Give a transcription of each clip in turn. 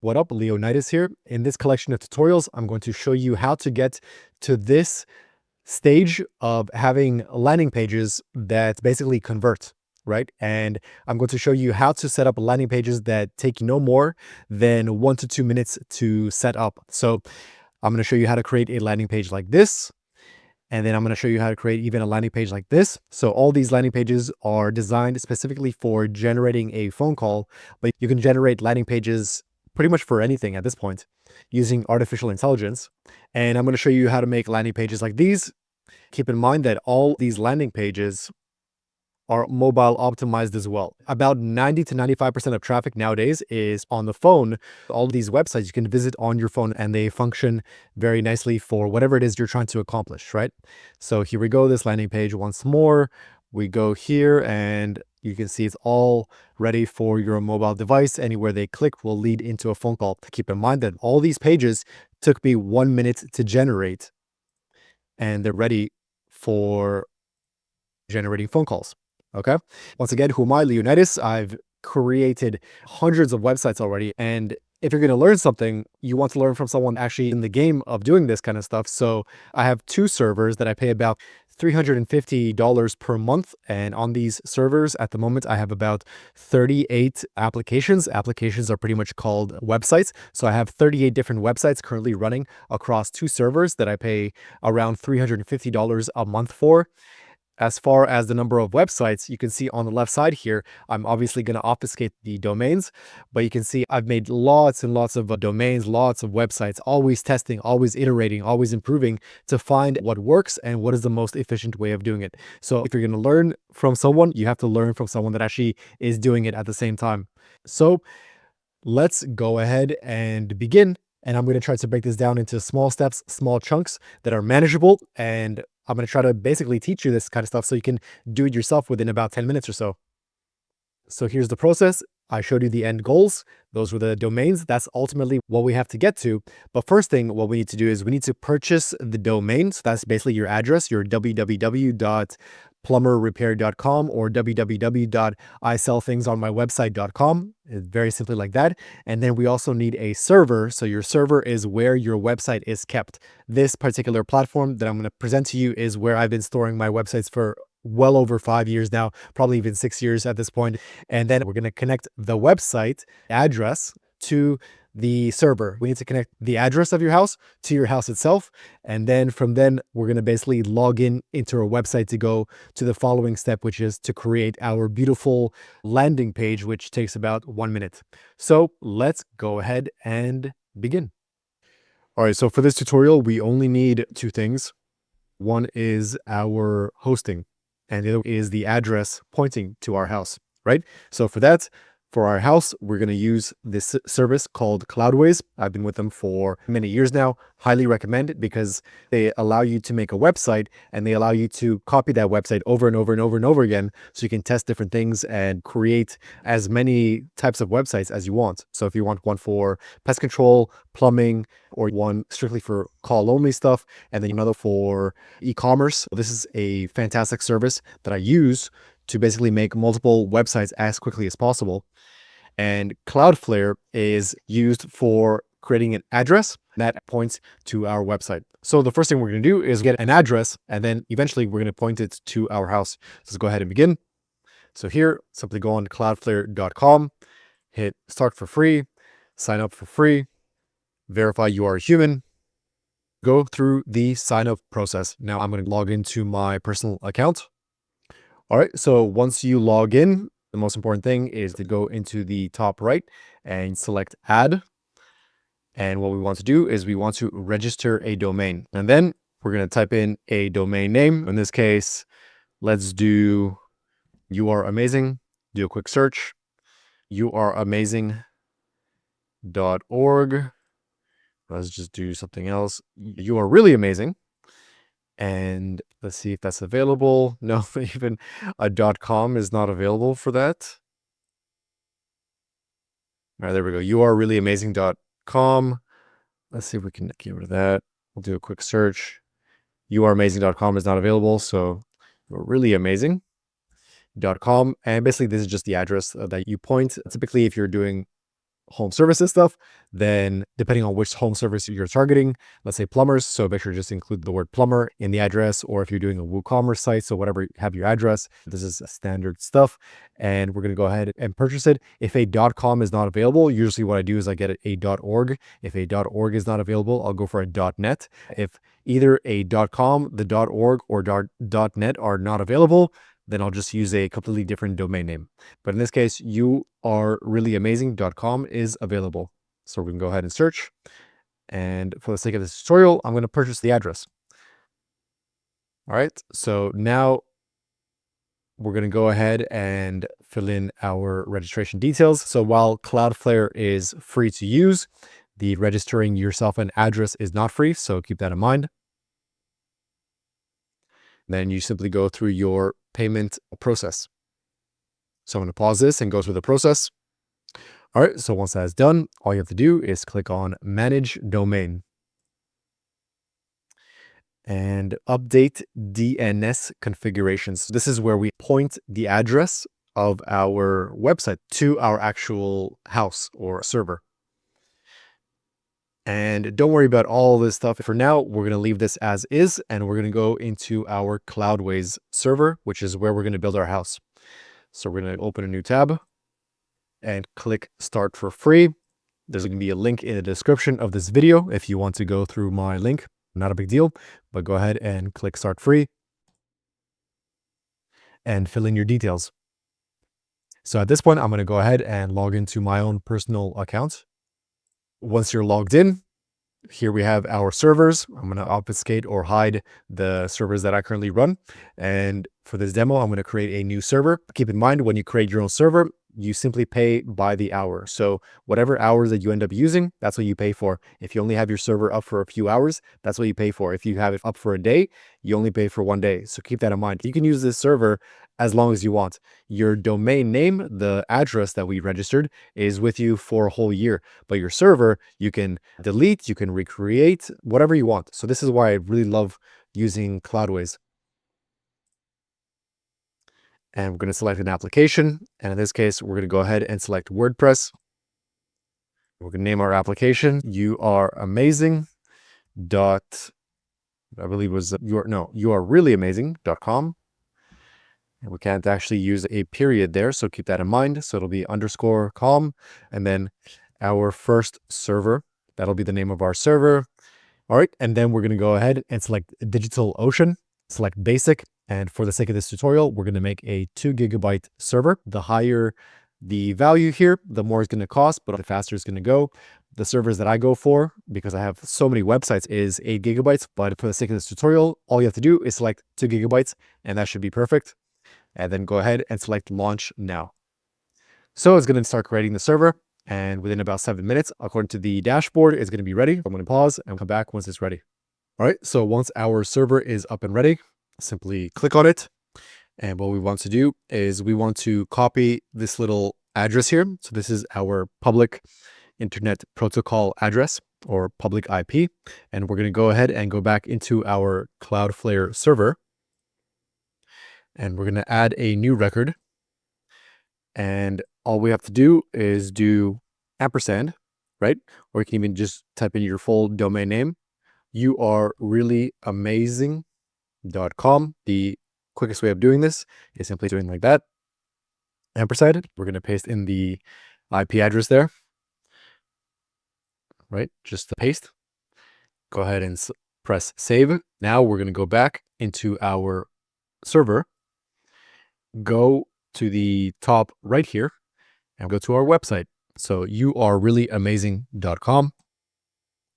What up, Leonidas here. In this collection of tutorials, I'm going to show you how to get to this stage of having landing pages that basically convert, right? And I'm going to show you how to set up landing pages that take no more than 1 to 2 minutes to set up. So I'm going to show you how to create a landing page like this. And then I'm going to show you how to create even a landing page like this. So all these landing pages are designed specifically for generating a phone call, but you can generate landing pages pretty much for anything at this point using artificial intelligence. And I'm going to show you how to make landing pages like these. Keep in mind that all these landing pages are mobile optimized as well. About 90 to 95% of traffic nowadays is on the phone. All these websites you can visit on your phone and they function very nicely for whatever it is you're trying to accomplish, right? So here we go, this landing page once more. We go here and you can see it's all ready for your mobile device. Anywhere they click will lead into a phone call. Keep in mind that all these pages took me 1 minute to generate and they're ready for generating phone calls. Okay. Once again, who am I? Leonidas. I've created hundreds of websites already. And if you're going to learn something, you want to learn from someone actually in the game of doing this kind of stuff. So I have 2 servers that I pay about $350 per month. And on these servers at the moment, I have about 38 applications. Applications are pretty much called websites. So I have 38 different websites currently running across 2 servers that I pay around $350 a month for. As far as the number of websites, you can see on the left side here, I'm obviously going to obfuscate the domains, but you can see I've made lots and lots of domains, lots of websites, always testing, always iterating, always improving to find what works and what is the most efficient way of doing it. So if you're going to learn from someone, you have to learn from someone that actually is doing it at the same time. So let's go ahead and begin. And I'm going to try to break this down into small steps, small chunks that are manageable. And I'm going to try to basically teach you this kind of stuff so you can do it yourself within about 10 minutes or so. So here's the process. I showed you the end goals. Those were the domains. That's ultimately what we have to get to. But first thing, what we need to do is we need to purchase the domain. So that's basically your address, your www.plumberrepair.com or www.isellthingsonmywebsite.com. It's very simply like that. And then we also need a server. So your server is where your website is kept. This particular platform that I'm going to present to you is where I've been storing my websites for well over 5 years now, probably even 6 years at this point. And then we're going to connect the website address to the server. We need to connect the address of your house to your house itself. And then from then, we're going to basically log in into our website to go to the following step, which is to create our beautiful landing page, which takes about 1 minute. So let's go ahead and begin. All right, so for this tutorial, we only need 2 things. One is our hosting, and the other is the address pointing to our house, right? So for that, for our house, we're going to use this service called Cloudways. I've been with them for many years now. Highly recommend it because they allow you to make a website and they allow you to copy that website over and over and over and over again. So you can test different things and create as many types of websites as you want. So if you want one for pest control, plumbing, or one strictly for call only stuff, and then another for e-commerce, this is a fantastic service that I use to basically make multiple websites as quickly as possible. And Cloudflare is used for creating an address that points to our website. So the first thing we're going to do is get an address, and then eventually we're going to point it to our house. So let's go ahead and begin. So here, simply go on cloudflare.com, hit start for free, sign up for free, verify you are a human, go through the sign up process. Now I'm going to log into my personal account. All right, so once you log in, the most important thing is to go into the top right and select add. And what we want to do is we want to register a domain. And then we're going to type in a domain name. In this case, let's do You Are Amazing. Do a quick search. youareamazing.org. Let's just do something else. You Are Really Amazing. And let's see if that's available. No, even a .com is not available for that. All right, there we go. youareallyamazing.com. Let's see if we can get rid of that. We'll do a quick search. youareamazing.com is not available, so youareallyamazing.com. And basically, this is just the address that you point. Typically, if you're doing home services stuff, then depending on which home service you're targeting, let's say plumbers, so make sure to just include the word plumber in the address, or if you're doing a WooCommerce site, so whatever, have your address. This is standard stuff, and we're going to go ahead and purchase it. If a .com is not available, usually what I do is I get a .org. If a .org is not available, I'll go for a .net. If either a .com, the .org, or .net are not available, then I'll just use a completely different domain name. But in this case, youarereallyamazing.com is available. So we can go ahead and search. And for the sake of this tutorial, I'm going to purchase the address. All right. So now we're going to go ahead and fill in our registration details. So while Cloudflare is free to use, the registering yourself an address is not free. So keep that in mind. Then you simply go through your payment process. So I'm going to pause this and go through the process. All right, so once that's done, all you have to do is click on Manage Domain and update DNS configurations. This is where we point the address of our website to our actual house or server. And don't worry about all this stuff. For now, we're going to leave this as is, and we're going to go into our Cloudways server, which is where we're going to build our house. So we're going to open a new tab and click Start for Free. There's going to be a link in the description of this video if you want to go through my link. Not a big deal, but go ahead and click Start Free and fill in your details. So at this point, I'm going to go ahead and log into my own personal account. Once you're logged in, here we have our servers. I'm going to obfuscate or hide the servers that I currently run. And for this demo, I'm going to create a new server. Keep in mind, when you create your own server, you simply pay by the hour. So whatever hours that you end up using, that's what you pay for. If you only have your server up for a few hours, that's what you pay for. If you have it up for a day, you only pay for 1 day. So keep that in mind. You can use this server as long as you want. Your domain name, the address that we registered, is with you for a whole year. But your server, you can delete, you can recreate, whatever you want. So this is why I really love using Cloudways. And we're going to select an application. And in this case, we're going to go ahead and select WordPress. We're going to name our application You Are Amazing. I believe it was youarereallyamazing.com. And we can't actually use a period there, so keep that in mind. So it'll be _com, and then our first server. That'll be the name of our server. All right, and then we're going to go ahead and select DigitalOcean, select Basic. And for the sake of this tutorial, we're going to make a 2 GB server. The higher the value here, the more it's going to cost, but the faster it's going to go. The servers that I go for, because I have so many websites, is 8 GB. But for the sake of this tutorial, all you have to do is select 2 GB, and that should be perfect. And then go ahead and select Launch Now. So it's going to start creating the server. And within about 7 minutes, according to the dashboard, it's going to be ready. I'm going to pause and come back once it's ready. All right, so once our server is up and ready, simply click on it. And what we want to do is we want to copy this little address here. So this is our public internet protocol address, or public IP. And we're going to go ahead and go back into our Cloudflare server. And we're going to add a new record. And all we have to do is do ampersand, right? Or you can even just type in your full domain name. youarereallyamazing.com. The quickest way of doing this is simply doing like that. Ampersand. We're going to paste in the IP address there, right? Just paste. Go ahead and press save. Now we're going to go back into our server, go to the top right here, and go to our website. So youarereallyamazing.com.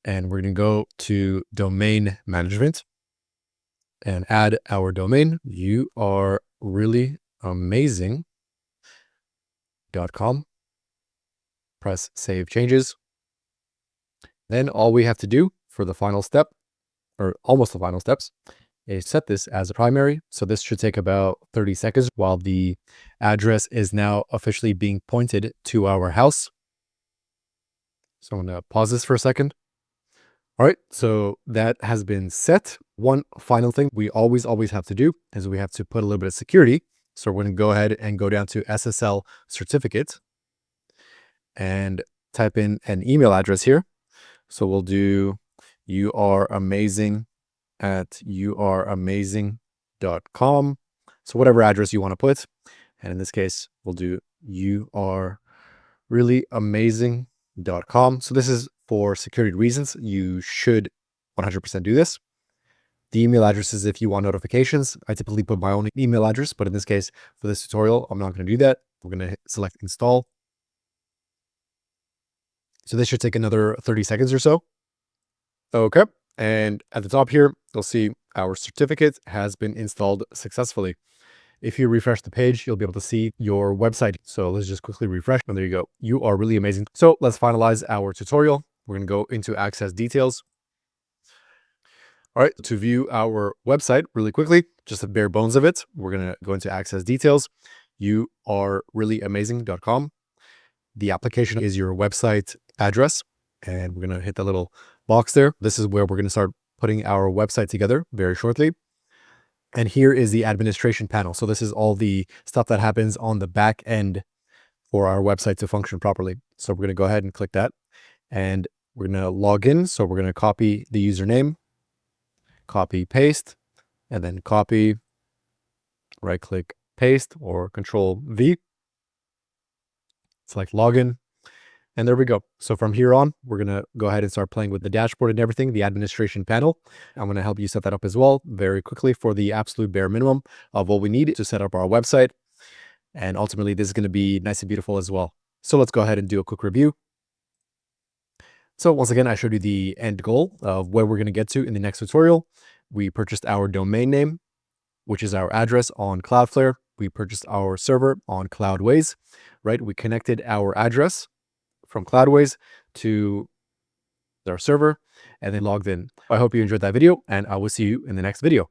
And we're going to go to domain management and add our domain, youarereallyamazing.com. Press save changes. Then all we have to do for the final step, or almost the final steps, is set this as a primary. So this should take about 30 seconds while the address is now officially being pointed to our house. So I'm going to pause this for a second. All right, so that has been set. One final thing we always have to do is we have to put a little bit of security. So we're going to go ahead and go down to SSL certificate. And type in an email address here. So we'll do youareamazing@youareamazing.com. So whatever address you want to put. And in this case, we'll do youareallyamazing.com. So this is for security reasons. You should 100% do this. The email address is if you want notifications. I typically put my own email address, but in this case, for this tutorial, I'm not going to do that. We're going to select install. So this should take another 30 seconds or so. Okay. And at the top here, you'll see our certificate has been installed successfully. If you refresh the page, you'll be able to see your website. So let's just quickly refresh. And there you go. You are really amazing. So let's finalize our tutorial. We're going to go into access details. All right, to view our website really quickly, just the bare bones of it, we're going to go into access details. You are really amazing.com. The application is your website address, and we're going to hit the little box there. This is where we're going to start putting our website together very shortly. And here is the administration panel. So this is all the stuff that happens on the back end for our website to function properly. So we're going to go ahead and click that, and we're going to log in. So we're going to copy the username, copy, paste, and then copy, right click, paste, or Control V. Select login. And there we go. So from here on, we're going to go ahead and start playing with the dashboard and everything, the administration panel. I'm going to help you set that up as well very quickly for the absolute bare minimum of what we need to set up our website. And ultimately, this is going to be nice and beautiful as well. So let's go ahead and do a quick review. So once again, I showed you the end goal of where we're going to get to in the next tutorial. We purchased our domain name, which is our address on Cloudflare. We purchased our server on Cloudways, right? We connected our address from Cloudways to our server and then logged in. I hope you enjoyed that video, and I will see you in the next video.